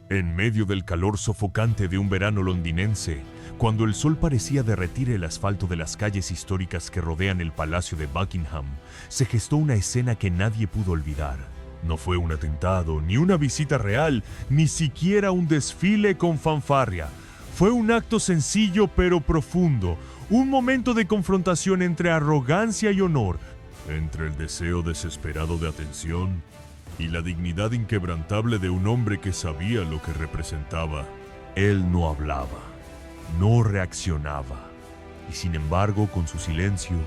En medio del calor sofocante de un verano londinense, cuando el sol parecía derretir el asfalto de las calles históricas que rodean el Palacio de Buckingham, se gestó una escena que nadie pudo olvidar. No fue un atentado, ni una visita real, ni siquiera un desfile con fanfarria. Fue un acto sencillo pero profundo, un momento de confrontación entre arrogancia y honor, entre el deseo desesperado de atención y la dignidad inquebrantable de un hombre que sabía lo que representaba. Él no hablaba, no reaccionaba, y sin embargo, con su silencio,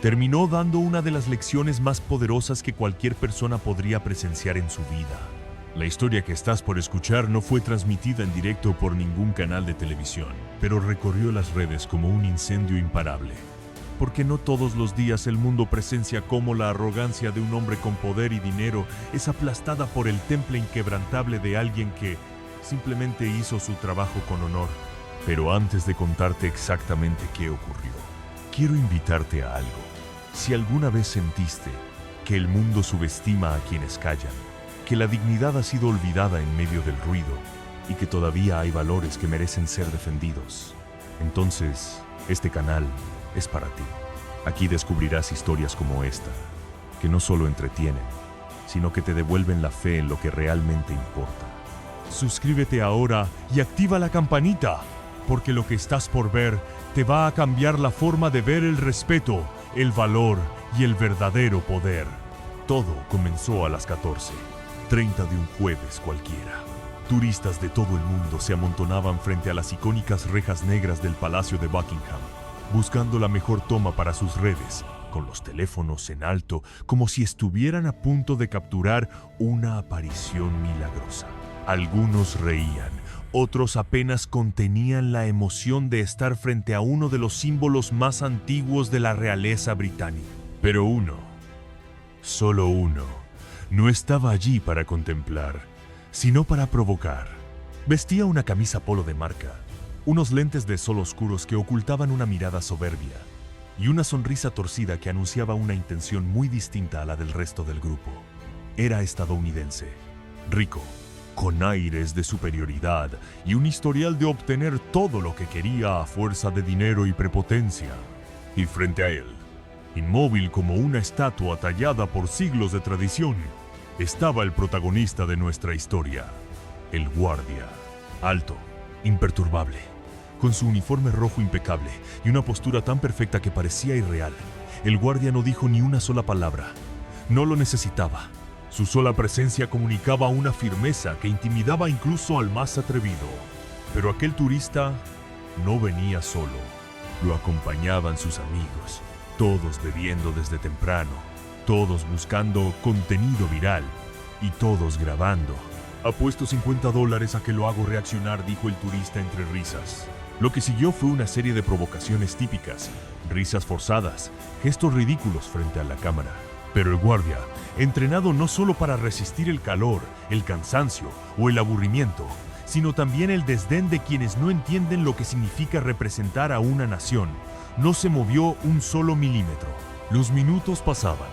terminó dando una de las lecciones más poderosas que cualquier persona podría presenciar en su vida. La historia que estás por escuchar no fue transmitida en directo por ningún canal de televisión, pero recorrió las redes como un incendio imparable. Porque no todos los días el mundo presencia cómo la arrogancia de un hombre con poder y dinero es aplastada por el temple inquebrantable de alguien que simplemente hizo su trabajo con honor. Pero antes de contarte exactamente qué ocurrió, quiero invitarte a algo. Si alguna vez sentiste que el mundo subestima a quienes callan, que la dignidad ha sido olvidada en medio del ruido y que todavía hay valores que merecen ser defendidos, entonces este canal es para ti. Aquí descubrirás historias como esta, que no solo entretienen, sino que te devuelven la fe en lo que realmente importa. Suscríbete ahora y activa la campanita, porque lo que estás por ver te va a cambiar la forma de ver el respeto, el valor y el verdadero poder. Todo comenzó a las 14:30 de un jueves cualquiera. Turistas de todo el mundo se amontonaban frente a las icónicas rejas negras del Palacio de Buckingham, buscando la mejor toma para sus redes, con los teléfonos en alto, como si estuvieran a punto de capturar una aparición milagrosa. Algunos reían, otros apenas contenían la emoción de estar frente a uno de los símbolos más antiguos de la realeza británica. Pero uno, solo uno, no estaba allí para contemplar, sino para provocar. Vestía una camisa polo de marca, unos lentes de sol oscuros que ocultaban una mirada soberbia y una sonrisa torcida que anunciaba una intención muy distinta a la del resto del grupo. Era estadounidense, rico, con aires de superioridad y un historial de obtener todo lo que quería a fuerza de dinero y prepotencia. Y frente a él, inmóvil como una estatua tallada por siglos de tradición, estaba el protagonista de nuestra historia, el guardia. Alto, imperturbable, con su uniforme rojo impecable y una postura tan perfecta que parecía irreal. El guardia no dijo ni una sola palabra. No lo necesitaba. Su sola presencia comunicaba una firmeza que intimidaba incluso al más atrevido. Pero aquel turista no venía solo. Lo acompañaban sus amigos, todos bebiendo desde temprano, todos buscando contenido viral y todos grabando. «Apuesto $50 a que lo hago reaccionar», dijo el turista entre risas. Lo que siguió fue una serie de provocaciones típicas, risas forzadas, gestos ridículos frente a la cámara. Pero el guardia, entrenado no solo para resistir el calor, el cansancio o el aburrimiento, sino también el desdén de quienes no entienden lo que significa representar a una nación, no se movió un solo milímetro. Los minutos pasaban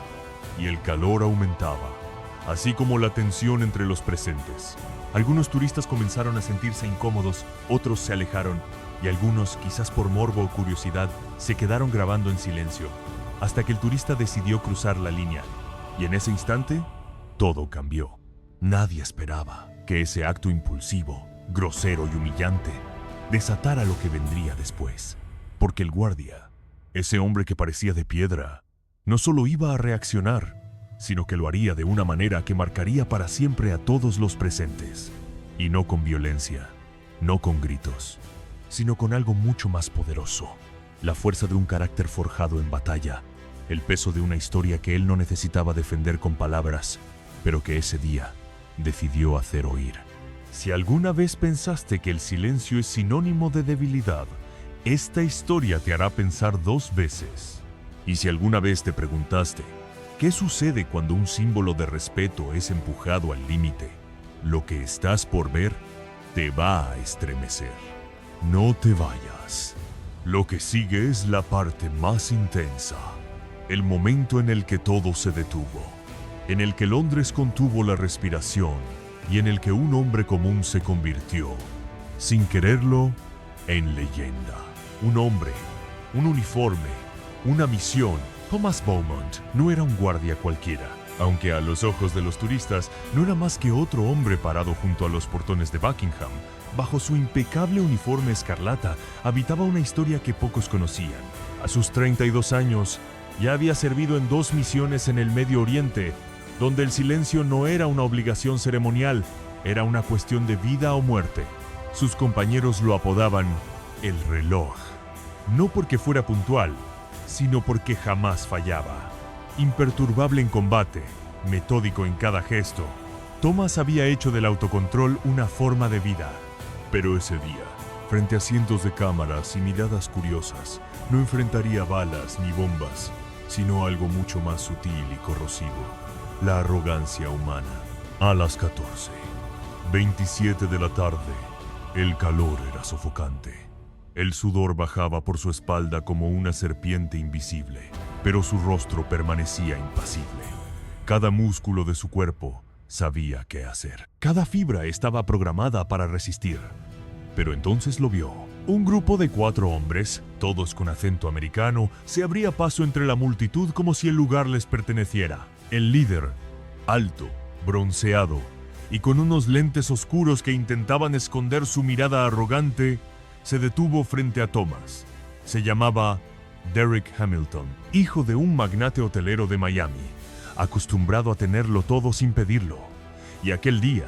y el calor aumentaba, así como la tensión entre los presentes. Algunos turistas comenzaron a sentirse incómodos, otros se alejaron y algunos, quizás por morbo o curiosidad, se quedaron grabando en silencio, hasta que el turista decidió cruzar la línea. Y en ese instante, todo cambió. Nadie esperaba que ese acto impulsivo, grosero y humillante desatara lo que vendría después. Porque el guardia, ese hombre que parecía de piedra, no solo iba a reaccionar, sino que lo haría de una manera que marcaría para siempre a todos los presentes. Y no con violencia, no con gritos, sino con algo mucho más poderoso. La fuerza de un carácter forjado en batalla, el peso de una historia que él no necesitaba defender con palabras, pero que ese día decidió hacer oír. Si alguna vez pensaste que el silencio es sinónimo de debilidad, esta historia te hará pensar 2 veces. Y si alguna vez te preguntaste, ¿qué sucede cuando un símbolo de respeto es empujado al límite? Lo que estás por ver te va a estremecer. No te vayas. Lo que sigue es la parte más intensa. El momento en el que todo se detuvo. En el que Londres contuvo la respiración y en el que un hombre común se convirtió, sin quererlo, en leyenda. Un hombre, un uniforme, una misión. Thomas Beaumont no era un guardia cualquiera, aunque a los ojos de los turistas no era más que otro hombre parado junto a los portones de Buckingham. Bajo su impecable uniforme escarlata habitaba una historia que pocos conocían. A sus 32 años, ya había servido en 2 misiones en el Medio Oriente, donde el silencio no era una obligación ceremonial, era una cuestión de vida o muerte. Sus compañeros lo apodaban el reloj, no porque fuera puntual, sino porque jamás fallaba. Imperturbable en combate, metódico en cada gesto, Thomas había hecho del autocontrol una forma de vida. Pero ese día, frente a cientos de cámaras y miradas curiosas, no enfrentaría balas ni bombas, sino algo mucho más sutil y corrosivo: la arrogancia humana. A las 14:27 de la tarde, el calor era sofocante. El sudor bajaba por su espalda como una serpiente invisible, pero su rostro permanecía impasible. Cada músculo de su cuerpo sabía qué hacer. Cada fibra estaba programada para resistir. Pero entonces lo vio. Un grupo de 4 hombres, todos con acento americano, se abría paso entre la multitud como si el lugar les perteneciera. El líder, alto, bronceado y con unos lentes oscuros que intentaban esconder su mirada arrogante, se detuvo frente a Thomas. Se llamaba Derek Hamilton, hijo de un magnate hotelero de Miami, acostumbrado a tenerlo todo sin pedirlo. Y aquel día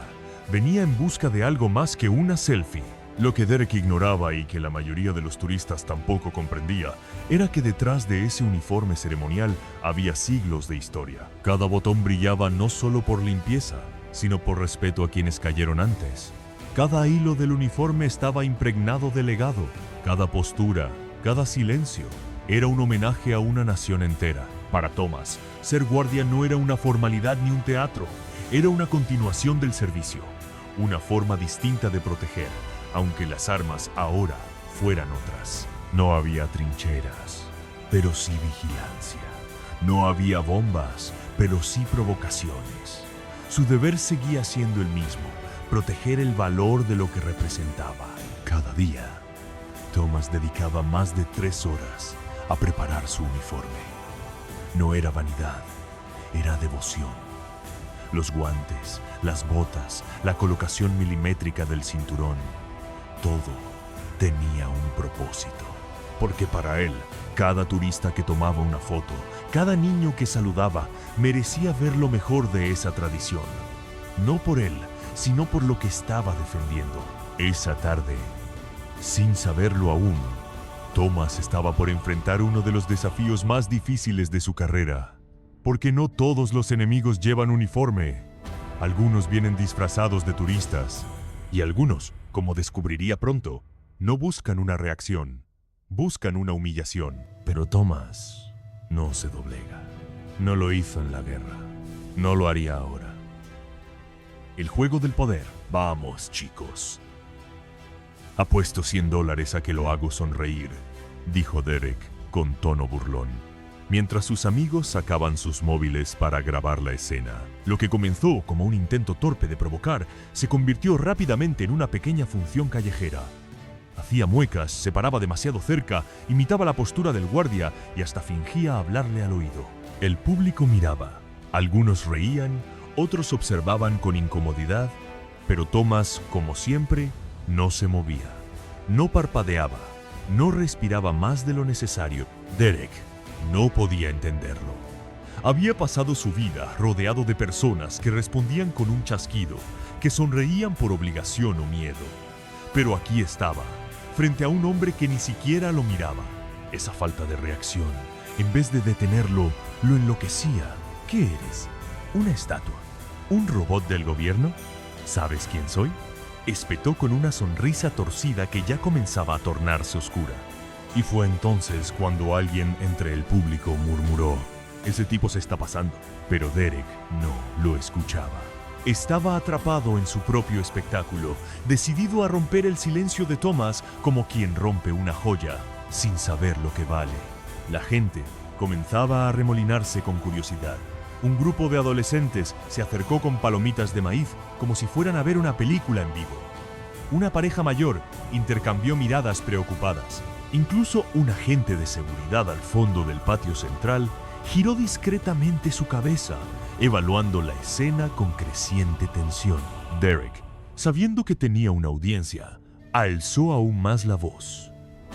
venía en busca de algo más que una selfie. Lo que Derek ignoraba y que la mayoría de los turistas tampoco comprendía era que detrás de ese uniforme ceremonial había siglos de historia. Cada botón brillaba no solo por limpieza, sino por respeto a quienes cayeron antes. Cada hilo del uniforme estaba impregnado de legado. Cada postura, cada silencio, era un homenaje a una nación entera. Para Thomas, ser guardia no era una formalidad ni un teatro, era una continuación del servicio, una forma distinta de proteger, aunque las armas ahora fueran otras. No había trincheras, pero sí vigilancia. No había bombas, pero sí provocaciones. Su deber seguía siendo el mismo: proteger el valor de lo que representaba. Cada día, Thomas dedicaba más de 3 horas a preparar su uniforme. No era vanidad, era devoción. Los guantes, las botas, la colocación milimétrica del cinturón, todo tenía un propósito. Porque para él, cada turista que tomaba una foto, cada niño que saludaba, merecía ver lo mejor de esa tradición. No por él, sino por lo que estaba defendiendo. Esa tarde, sin saberlo aún, Thomas estaba por enfrentar uno de los desafíos más difíciles de su carrera. Porque no todos los enemigos llevan uniforme. Algunos vienen disfrazados de turistas. Y algunos, como descubriría pronto, no buscan una reacción, buscan una humillación. Pero Thomas no se doblega. No lo hizo en la guerra. No lo haría ahora. El juego del poder. Vamos, chicos. Apuesto $100 a que lo hago sonreír, dijo Derek con tono burlón, mientras sus amigos sacaban sus móviles para grabar la escena. Lo que comenzó como un intento torpe de provocar se convirtió rápidamente en una pequeña función callejera. Hacía muecas, se paraba demasiado cerca, imitaba la postura del guardia y hasta fingía hablarle al oído. El público miraba. Algunos reían, otros observaban con incomodidad, pero Thomas, como siempre, no se movía. No parpadeaba, no respiraba más de lo necesario. Derek no podía entenderlo. Había pasado su vida rodeado de personas que respondían con un chasquido, que sonreían por obligación o miedo. Pero aquí estaba, frente a un hombre que ni siquiera lo miraba. Esa falta de reacción, en vez de detenerlo, lo enloquecía. ¿Qué eres? ¿Una estatua? ¿Un robot del gobierno? ¿Sabes quién soy?, espetó con una sonrisa torcida que ya comenzaba a tornarse oscura. Y fue entonces cuando alguien entre el público murmuró: «Ese tipo se está pasando». Pero Derek no lo escuchaba. Estaba atrapado en su propio espectáculo, decidido a romper el silencio de Thomas como quien rompe una joya, sin saber lo que vale. La gente comenzaba a arremolinarse con curiosidad. Un grupo de adolescentes se acercó con palomitas de maíz como si fueran a ver una película en vivo. Una pareja mayor intercambió miradas preocupadas. Incluso un agente de seguridad al fondo del patio central giró discretamente su cabeza, evaluando la escena con creciente tensión. Derek, sabiendo que tenía una audiencia, alzó aún más la voz.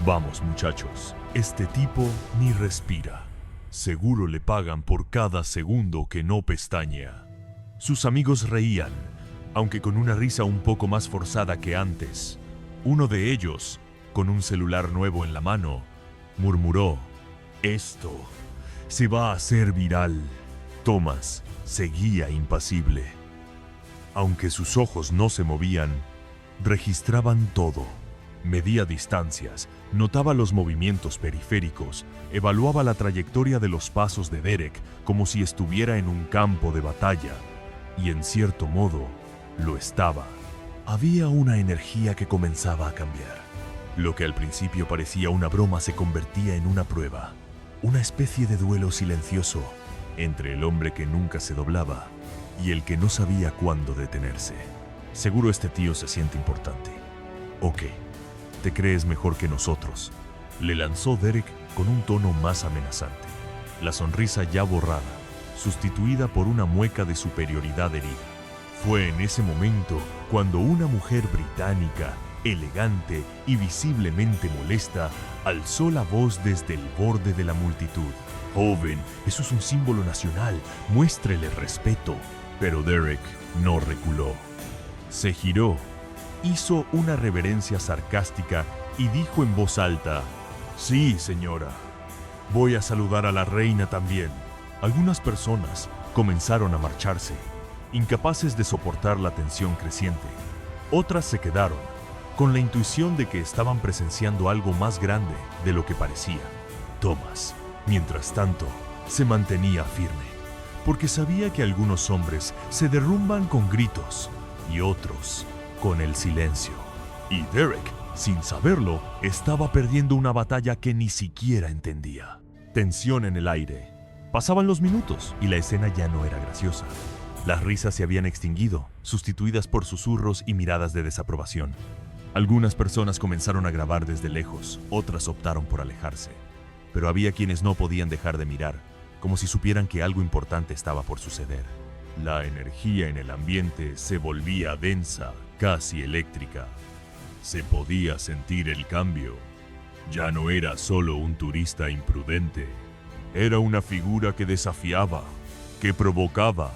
«Vamos, muchachos, este tipo ni respira. Seguro le pagan por cada segundo que no pestañea». Sus amigos reían, aunque con una risa un poco más forzada que antes. Uno de ellos, con un celular nuevo en la mano, murmuró: «Esto se va a hacer viral». Thomas seguía impasible. Aunque sus ojos no se movían, registraban todo. Medía distancias, notaba los movimientos periféricos, evaluaba la trayectoria de los pasos de Derek como si estuviera en un campo de batalla, y en cierto modo, lo estaba. Había una energía que comenzaba a cambiar. Lo que al principio parecía una broma se convertía en una prueba, una especie de duelo silencioso entre el hombre que nunca se doblaba y el que no sabía cuándo detenerse. «Seguro este tío se siente importante. ¿O qué? ¿Te crees mejor que nosotros?», le lanzó Derek con un tono más amenazante, la sonrisa ya borrada, sustituida por una mueca de superioridad herida. Fue en ese momento cuando una mujer británica, elegante y visiblemente molesta, alzó la voz desde el borde de la multitud. «Joven, eso es un símbolo nacional, muéstrele respeto». Pero Derek no reculó. Se giró, hizo una reverencia sarcástica y dijo en voz alta: «Sí, señora. Voy a saludar a la reina también». Algunas personas comenzaron a marcharse, incapaces de soportar la tensión creciente. Otras se quedaron, con la intuición de que estaban presenciando algo más grande de lo que parecía. Thomas, mientras tanto, se mantenía firme, porque sabía que algunos hombres se derrumban con gritos y otros con el silencio. Y Derek, sin saberlo, estaba perdiendo una batalla que ni siquiera entendía. Tensión en el aire. Pasaban los minutos y la escena ya no era graciosa. Las risas se habían extinguido, sustituidas por susurros y miradas de desaprobación. Algunas personas comenzaron a grabar desde lejos, otras optaron por alejarse. Pero había quienes no podían dejar de mirar, como si supieran que algo importante estaba por suceder. La energía en el ambiente se volvía densa, casi eléctrica. Se podía sentir el cambio. Ya no era solo un turista imprudente. Era una figura que desafiaba, que provocaba,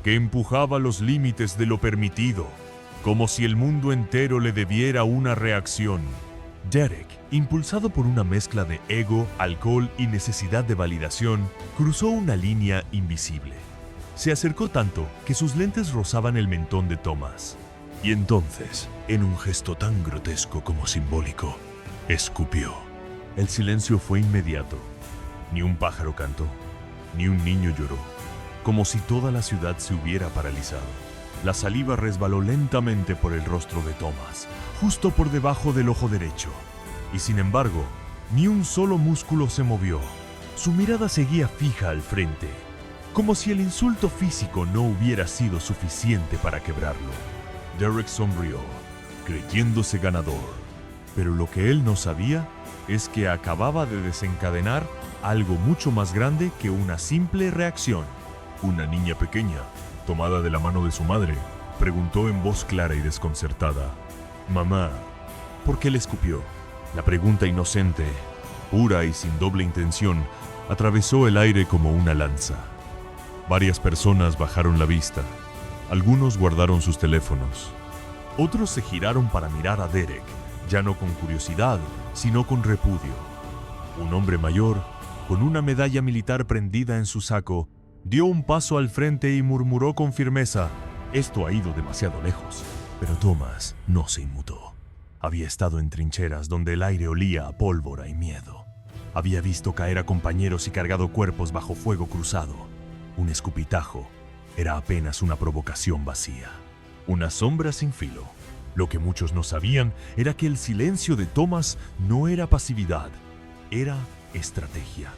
que empujaba los límites de lo permitido, como si el mundo entero le debiera una reacción. Derek, impulsado por una mezcla de ego, alcohol y necesidad de validación, cruzó una línea invisible. Se acercó tanto que sus lentes rozaban el mentón de Thomas. Y entonces, en un gesto tan grotesco como simbólico, escupió. El silencio fue inmediato. Ni un pájaro cantó, ni un niño lloró, como si toda la ciudad se hubiera paralizado. La saliva resbaló lentamente por el rostro de Thomas, justo por debajo del ojo derecho. Y sin embargo, ni un solo músculo se movió. Su mirada seguía fija al frente, como si el insulto físico no hubiera sido suficiente para quebrarlo. Derek sonrió, creyéndose ganador. Pero lo que él no sabía es que acababa de desencadenar algo mucho más grande que una simple reacción. Una niña pequeña, tomada de la mano de su madre, preguntó en voz clara y desconcertada: «Mamá, ¿por qué le escupió?». La pregunta inocente, pura y sin doble intención, atravesó el aire como una lanza. Varias personas bajaron la vista. Algunos guardaron sus teléfonos. Otros se giraron para mirar a Derek, ya no con curiosidad, sino con repudio. Un hombre mayor, con una medalla militar prendida en su saco, dio un paso al frente y murmuró con firmeza: «Esto ha ido demasiado lejos». Pero Thomas no se inmutó. Había estado en trincheras donde el aire olía a pólvora y miedo. Había visto caer a compañeros y cargado cuerpos bajo fuego cruzado. Un escupitajo era apenas una provocación vacía, una sombra sin filo. Lo que muchos no sabían era que el silencio de Thomas no era pasividad, era estrategia.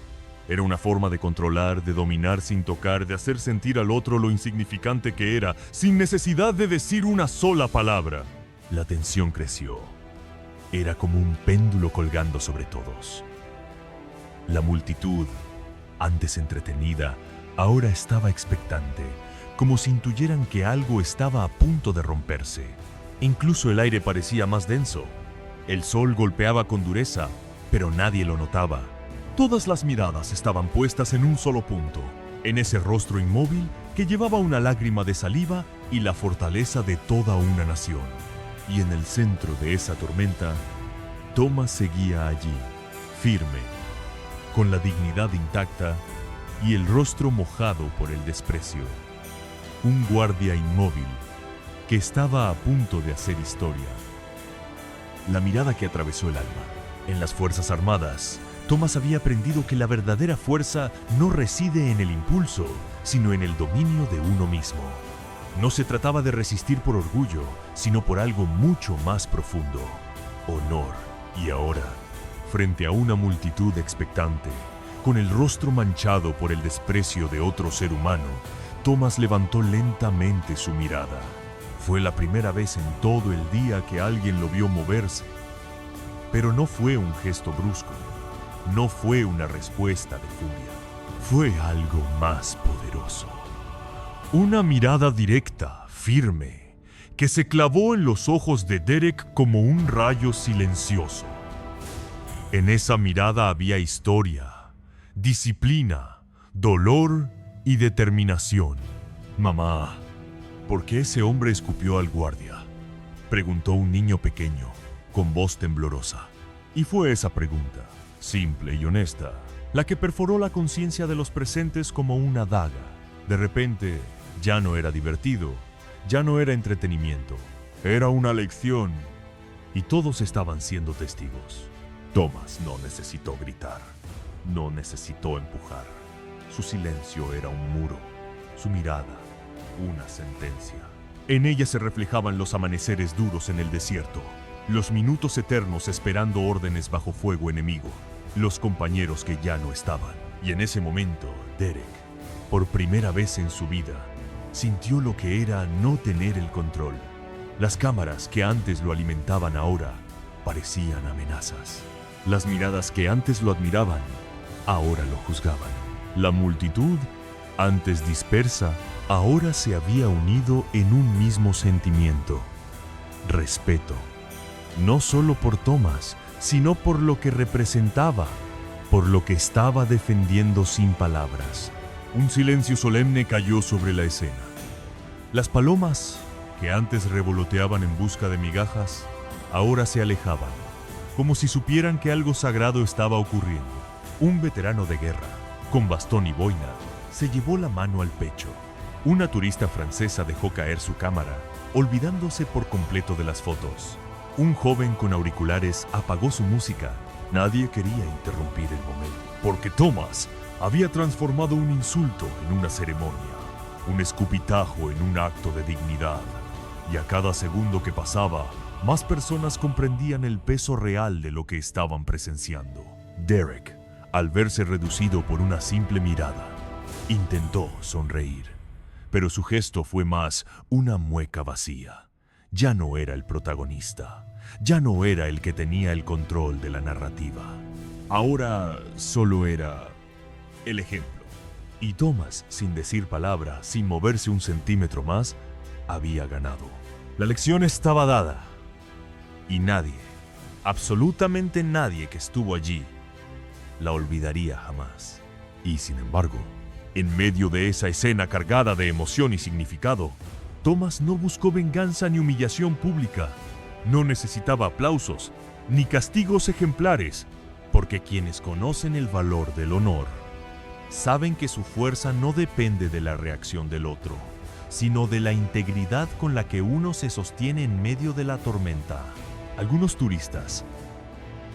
Era una forma de controlar, de dominar sin tocar, de hacer sentir al otro lo insignificante que era, sin necesidad de decir una sola palabra. La tensión creció. Era como un péndulo colgando sobre todos. La multitud, antes entretenida, ahora estaba expectante, como si intuyeran que algo estaba a punto de romperse. Incluso el aire parecía más denso. El sol golpeaba con dureza, pero nadie lo notaba. Todas las miradas estaban puestas en un solo punto, en ese rostro inmóvil que llevaba una lágrima de saliva y la fortaleza de toda una nación. Y en el centro de esa tormenta, Thomas seguía allí, firme, con la dignidad intacta y el rostro mojado por el desprecio. Un guardia inmóvil que estaba a punto de hacer historia. La mirada que atravesó el alma. En las Fuerzas Armadas, Thomas había aprendido que la verdadera fuerza no reside en el impulso, sino en el dominio de uno mismo. No se trataba de resistir por orgullo, sino por algo mucho más profundo: honor. Y ahora, frente a una multitud expectante, con el rostro manchado por el desprecio de otro ser humano, Thomas levantó lentamente su mirada. Fue la primera vez en todo el día que alguien lo vio moverse. Pero no fue un gesto brusco, no fue una respuesta de furia, fue algo más poderoso. Una mirada directa, firme, que se clavó en los ojos de Derek como un rayo silencioso. En esa mirada había historia, disciplina, dolor y determinación. «Mamá, ¿por qué ese hombre escupió al guardia?», preguntó un niño pequeño, con voz temblorosa. Y fue esa pregunta, simple y honesta, la que perforó la conciencia de los presentes como una daga. De repente, ya no era divertido, ya no era entretenimiento, era una lección. Y todos estaban siendo testigos. Thomas no necesitó gritar, no necesitó empujar. Su silencio era un muro, su mirada, una sentencia. En ella se reflejaban los amaneceres duros en el desierto, los minutos eternos esperando órdenes bajo fuego enemigo, los compañeros que ya no estaban. Y en ese momento, Derek, por primera vez en su vida, sintió lo que era no tener el control. Las cámaras que antes lo alimentaban ahora parecían amenazas. Las miradas que antes lo admiraban, ahora lo juzgaban. La multitud, antes dispersa, ahora se había unido en un mismo sentimiento: respeto. No solo por Thomas, sino por lo que representaba, por lo que estaba defendiendo sin palabras. Un silencio solemne cayó sobre la escena. Las palomas, que antes revoloteaban en busca de migajas, ahora se alejaban, como si supieran que algo sagrado estaba ocurriendo. Un veterano de guerra, con bastón y boina, se llevó la mano al pecho. Una turista francesa dejó caer su cámara, olvidándose por completo de las fotos. Un joven con auriculares apagó su música. Nadie quería interrumpir el momento, porque Thomas había transformado un insulto en una ceremonia, un escupitajo en un acto de dignidad. Y a cada segundo que pasaba, más personas comprendían el peso real de lo que estaban presenciando. Derek, al verse reducido por una simple mirada, intentó sonreír, pero su gesto fue más una mueca vacía. Ya no era el protagonista, ya no era el que tenía el control de la narrativa. Ahora solo era el ejemplo. Y Thomas, sin decir palabra, sin moverse un centímetro más, había ganado. La lección estaba dada. Y nadie, absolutamente nadie que estuvo allí, la olvidaría jamás. Y sin embargo, en medio de esa escena cargada de emoción y significado, Thomas no buscó venganza ni humillación pública. No necesitaba aplausos ni castigos ejemplares, porque quienes conocen el valor del honor saben que su fuerza no depende de la reacción del otro, sino de la integridad con la que uno se sostiene en medio de la tormenta. Algunos turistas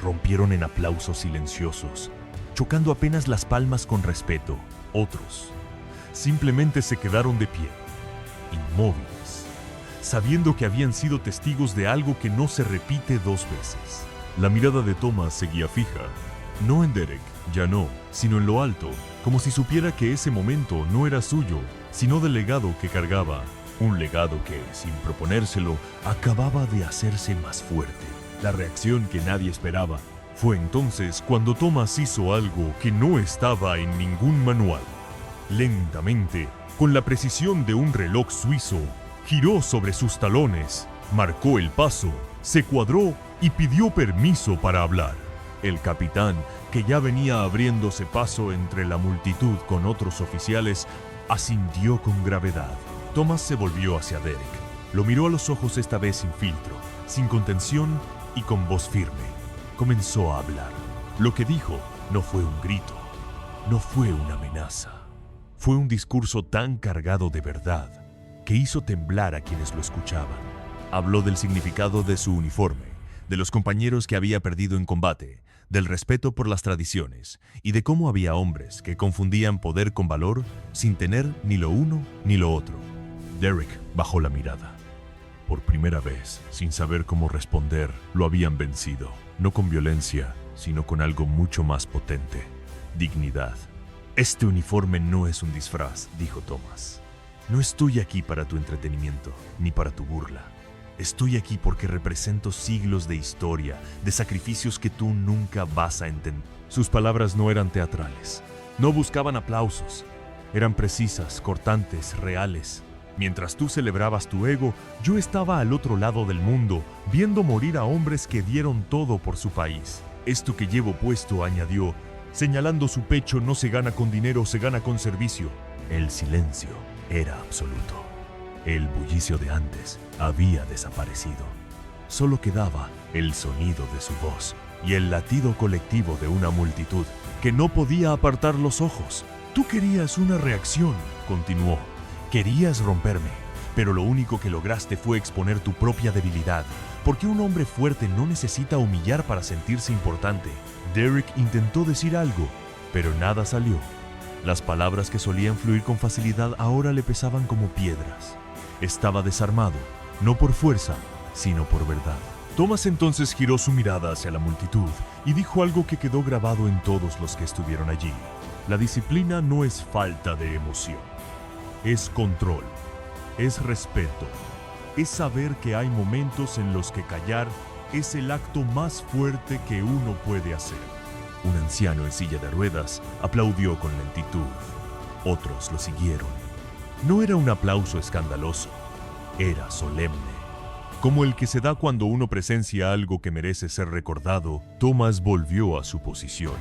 rompieron en aplausos silenciosos, chocando apenas las palmas con respeto. Otros simplemente se quedaron de pie, inmóviles, sabiendo que habían sido testigos de algo que no se repite dos veces. La mirada de Thomas seguía fija, no en Derek, Ya no, sino en lo alto, como si supiera que ese momento no era suyo, sino del legado que cargaba. Un legado que, sin proponérselo, acababa de hacerse más fuerte. La reacción que nadie esperaba fue entonces cuando Thomas hizo algo que no estaba en ningún manual. Lentamente, con la precisión de un reloj suizo, giró sobre sus talones, marcó el paso, se cuadró y pidió permiso para hablar. El capitán, que ya venía abriéndose paso entre la multitud con otros oficiales, asintió con gravedad. Thomas se volvió hacia Derek. Lo miró a los ojos esta vez sin filtro, sin contención y con voz firme. Comenzó a hablar. Lo que dijo no fue un grito, no fue una amenaza. Fue un discurso tan cargado de verdad que hizo temblar a quienes lo escuchaban. Habló del significado de su uniforme, de los compañeros que había perdido en combate, del respeto por las tradiciones y de cómo había hombres que confundían poder con valor sin tener ni lo uno ni lo otro. Derek bajó la mirada. Por primera vez, sin saber cómo responder, lo habían vencido, no con violencia, sino con algo mucho más potente: dignidad. Este uniforme no es un disfraz, dijo Thomas. No estoy aquí para tu entretenimiento, ni para tu burla. Estoy aquí porque represento siglos de historia, de sacrificios que tú nunca vas a entender. Sus palabras no eran teatrales, no buscaban aplausos. Eran precisas, cortantes, reales. Mientras tú celebrabas tu ego, yo estaba al otro lado del mundo, viendo morir a hombres que dieron todo por su país. Esto que llevo puesto, añadió, señalando su pecho, no se gana con dinero, se gana con servicio. El silencio era absoluto. El bullicio de antes había desaparecido. Solo quedaba el sonido de su voz y el latido colectivo de una multitud que no podía apartar los ojos. Tú querías una reacción, continuó. Querías romperme, pero lo único que lograste fue exponer tu propia debilidad, porque un hombre fuerte no necesita humillar para sentirse importante. Derek intentó decir algo, pero nada salió. Las palabras que solían fluir con facilidad ahora le pesaban como piedras. Estaba desarmado, no por fuerza, sino por verdad. Thomas entonces giró su mirada hacia la multitud y dijo algo que quedó grabado en todos los que estuvieron allí. La disciplina no es falta de emoción. Es control, es respeto, es saber que hay momentos en los que callar es el acto más fuerte que uno puede hacer. Un anciano en silla de ruedas aplaudió con lentitud. Otros lo siguieron. No era un aplauso escandaloso, era solemne. Como el que se da cuando uno presencia algo que merece ser recordado, Thomas volvió a su posición.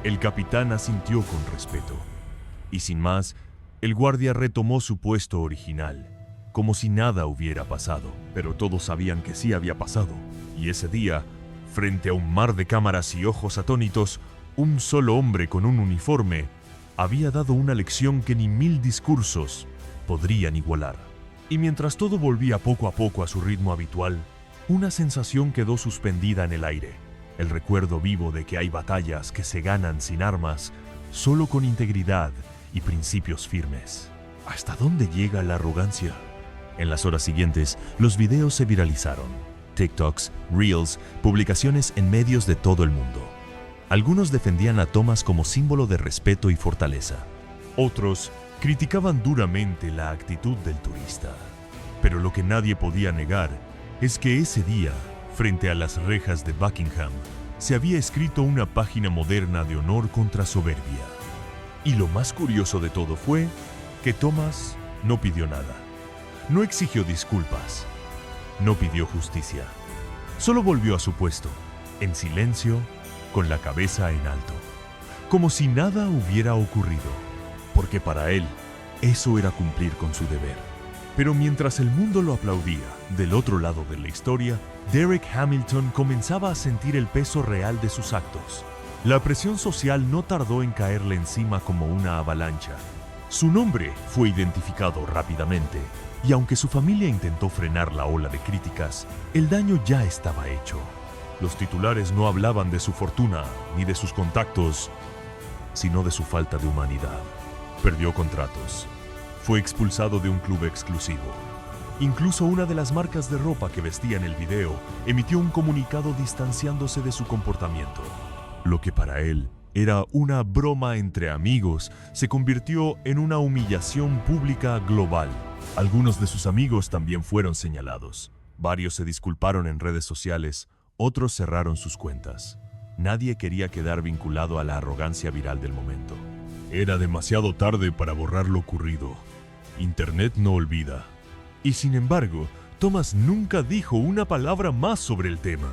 El capitán asintió con respeto. Y sin más, el guardia retomó su puesto original, como si nada hubiera pasado. Pero todos sabían que sí había pasado. Y ese día, frente a un mar de cámaras y ojos atónitos, un solo hombre con un uniforme había dado una lección que ni 1000 discursos podrían igualar. Y mientras todo volvía poco a poco a su ritmo habitual, una sensación quedó suspendida en el aire. El recuerdo vivo de que hay batallas que se ganan sin armas, solo con integridad y principios firmes. ¿Hasta dónde llega la arrogancia? En las horas siguientes, los videos se viralizaron. TikToks, Reels, publicaciones en medios de todo el mundo. Algunos defendían a Thomas como símbolo de respeto y fortaleza. Otros criticaban duramente la actitud del turista. Pero lo que nadie podía negar es que ese día, frente a las rejas de Buckingham, se había escrito una página moderna de honor contra soberbia. Y lo más curioso de todo fue que Thomas no pidió nada. No exigió disculpas. No pidió justicia. Solo volvió a su puesto, en silencio, con la cabeza en alto, como si nada hubiera ocurrido, porque para él eso era cumplir con su deber. Pero mientras el mundo lo aplaudía, del otro lado de la historia, Derek Hamilton comenzaba a sentir el peso real de sus actos. La presión social no tardó en caerle encima como una avalancha. Su nombre fue identificado rápidamente, y aunque su familia intentó frenar la ola de críticas, el daño ya estaba hecho. Los titulares no hablaban de su fortuna ni de sus contactos, sino de su falta de humanidad. Perdió contratos. Fue expulsado de un club exclusivo. Incluso una de las marcas de ropa que vestía en el video emitió un comunicado distanciándose de su comportamiento. Lo que para él era una broma entre amigos, se convirtió en una humillación pública global. Algunos de sus amigos también fueron señalados. Varios se disculparon en redes sociales, otros cerraron sus cuentas. Nadie quería quedar vinculado a la arrogancia viral del momento. Era demasiado tarde para borrar lo ocurrido. Internet no olvida. Y sin embargo, Thomas nunca dijo una palabra más sobre el tema.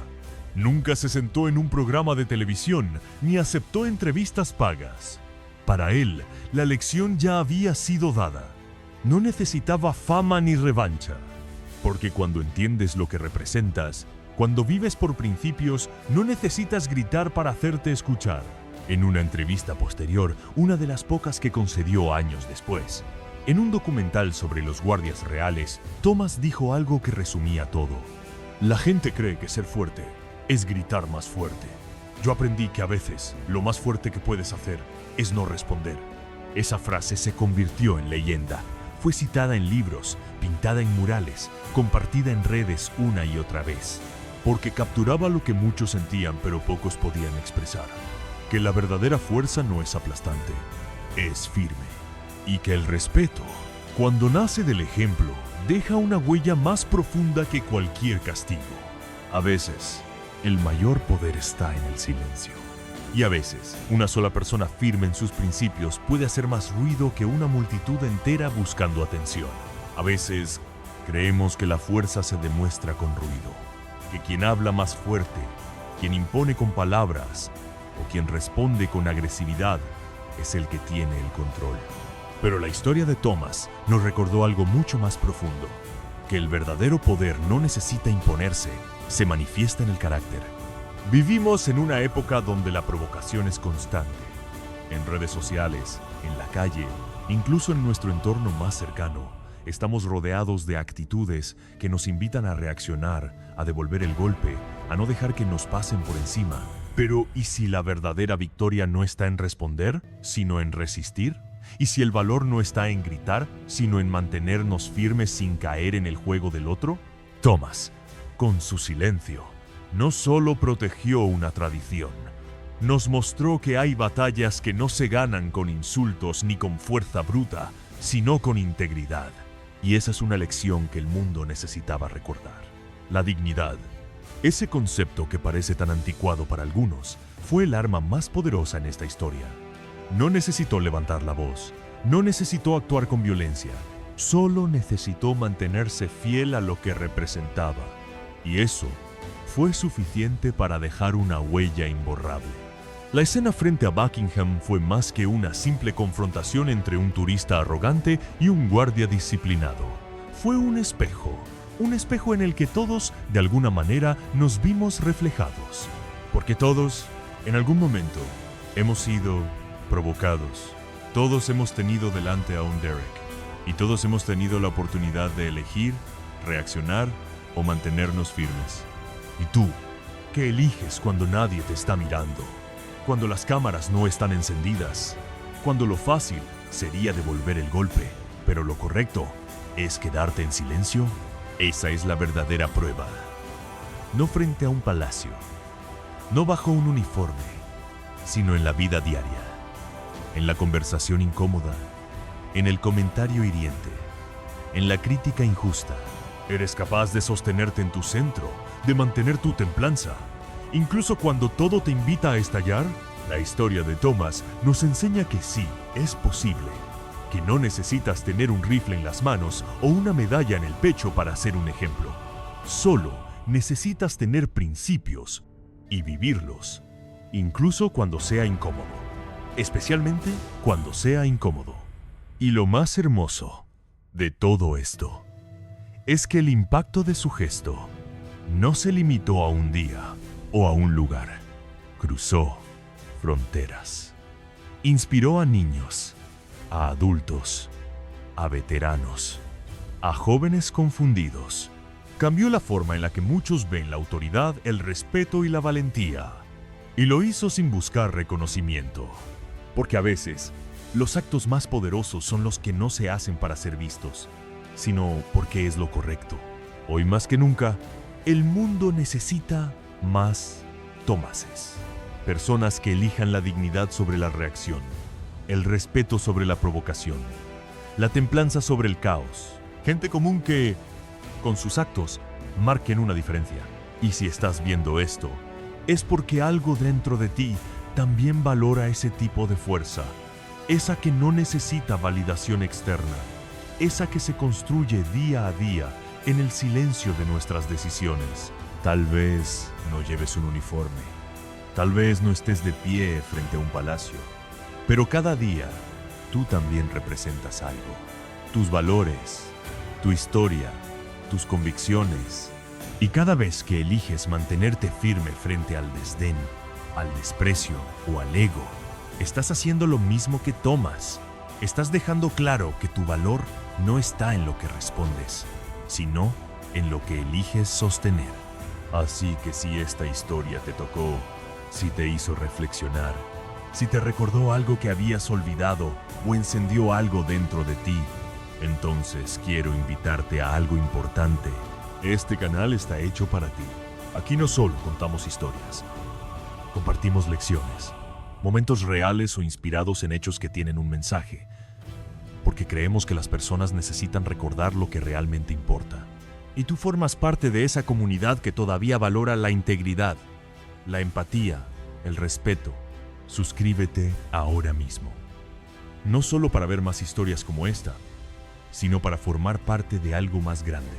Nunca se sentó en un programa de televisión ni aceptó entrevistas pagas. Para él, la lección ya había sido dada. No necesitaba fama ni revancha. Porque cuando entiendes lo que representas, cuando vives por principios, no necesitas gritar para hacerte escuchar. En una entrevista posterior, una de las pocas que concedió años después, en un documental sobre los guardias reales, Thomas dijo algo que resumía todo. La gente cree que ser fuerte es gritar más fuerte. Yo aprendí que a veces lo más fuerte que puedes hacer es no responder. Esa frase se convirtió en leyenda. Fue citada en libros, pintada en murales, compartida en redes una y otra vez, porque capturaba lo que muchos sentían pero pocos podían expresar. Que la verdadera fuerza no es aplastante, es firme. Y que el respeto, cuando nace del ejemplo, deja una huella más profunda que cualquier castigo. A veces, el mayor poder está en el silencio. Y a veces, una sola persona firme en sus principios puede hacer más ruido que una multitud entera buscando atención. A veces, creemos que la fuerza se demuestra con ruido, que quien habla más fuerte, quien impone con palabras o quien responde con agresividad es el que tiene el control. Pero la historia de Thomas nos recordó algo mucho más profundo, que el verdadero poder no necesita imponerse, se manifiesta en el carácter. Vivimos en una época donde la provocación es constante. En redes sociales, en la calle, incluso en nuestro entorno más cercano, estamos rodeados de actitudes que nos invitan a reaccionar, a devolver el golpe, a no dejar que nos pasen por encima. Pero, ¿y si la verdadera victoria no está en responder, sino en resistir? ¿Y si el valor no está en gritar, sino en mantenernos firmes sin caer en el juego del otro? Thomas, con su silencio, no solo protegió una tradición, nos mostró que hay batallas que no se ganan con insultos ni con fuerza bruta, sino con integridad. Y esa es una lección que el mundo necesitaba recordar. La dignidad, ese concepto que parece tan anticuado para algunos, fue el arma más poderosa en esta historia. No necesitó levantar la voz, no necesitó actuar con violencia, solo necesitó mantenerse fiel a lo que representaba. Y eso fue suficiente para dejar una huella imborrable. La escena frente a Buckingham fue más que una simple confrontación entre un turista arrogante y un guardia disciplinado. Fue un espejo en el que todos, de alguna manera, nos vimos reflejados. Porque todos, en algún momento, hemos sido provocados. Todos hemos tenido delante a un Derek. Y todos hemos tenido la oportunidad de elegir, reaccionar o mantenernos firmes. ¿Y tú? ¿Qué eliges cuando nadie te está mirando? Cuando las cámaras no están encendidas. Cuando lo fácil sería devolver el golpe, pero lo correcto es quedarte en silencio. Esa es la verdadera prueba. No frente a un palacio, no bajo un uniforme, sino en la vida diaria, en la conversación incómoda, en el comentario hiriente, en la crítica injusta. Eres capaz de sostenerte en tu centro, de mantener tu templanza. Incluso cuando todo te invita a estallar, la historia de Thomas nos enseña que sí, es posible. Que no necesitas tener un rifle en las manos o una medalla en el pecho para ser un ejemplo. Solo necesitas tener principios y vivirlos, incluso cuando sea incómodo. Especialmente cuando sea incómodo. Y lo más hermoso de todo esto es que el impacto de su gesto no se limitó a un día o a un lugar. Cruzó fronteras. Inspiró a niños, a adultos, a veteranos, a jóvenes confundidos. Cambió la forma en la que muchos ven la autoridad, el respeto y la valentía. Y lo hizo sin buscar reconocimiento. Porque a veces, los actos más poderosos son los que no se hacen para ser vistos, sino porque es lo correcto. Hoy más que nunca, el mundo necesita más Thomases. Personas que elijan la dignidad sobre la reacción, el respeto sobre la provocación, la templanza sobre el caos. Gente común que, con sus actos, marquen una diferencia. Y si estás viendo esto, es porque algo dentro de ti también valora ese tipo de fuerza. Esa que no necesita validación externa. Esa que se construye día a día en el silencio de nuestras decisiones. Tal vez no lleves un uniforme. Tal vez no estés de pie frente a un palacio. Pero cada día, tú también representas algo. Tus valores, tu historia, tus convicciones. Y cada vez que eliges mantenerte firme frente al desdén, al desprecio o al ego, estás haciendo lo mismo que Thomas. Estás dejando claro que tu valor no está en lo que respondes, sino en lo que eliges sostener. Así que si esta historia te tocó, si te hizo reflexionar, si te recordó algo que habías olvidado o encendió algo dentro de ti, entonces quiero invitarte a algo importante. Este canal está hecho para ti. Aquí no solo contamos historias, compartimos lecciones, momentos reales o inspirados en hechos que tienen un mensaje, porque creemos que las personas necesitan recordar lo que realmente importa. Y tú formas parte de esa comunidad que todavía valora la integridad, la empatía, el respeto. Suscríbete ahora mismo. No solo para ver más historias como esta, sino para formar parte de algo más grande.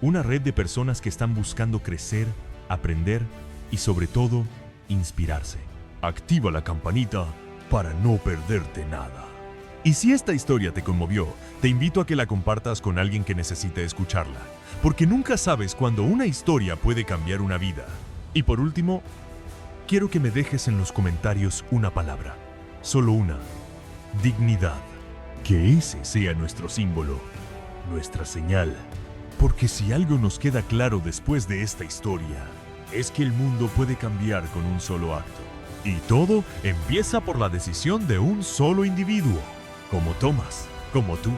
Una red de personas que están buscando crecer, aprender y sobre todo, inspirarse. Activa la campanita para no perderte nada. Y si esta historia te conmovió, te invito a que la compartas con alguien que necesite escucharla, porque nunca sabes cuándo una historia puede cambiar una vida. Y por último, quiero que me dejes en los comentarios una palabra, solo una: dignidad. Que ese sea nuestro símbolo, nuestra señal. Porque si algo nos queda claro después de esta historia, es que el mundo puede cambiar con un solo acto. Y todo empieza por la decisión de un solo individuo, como Thomas, como tú.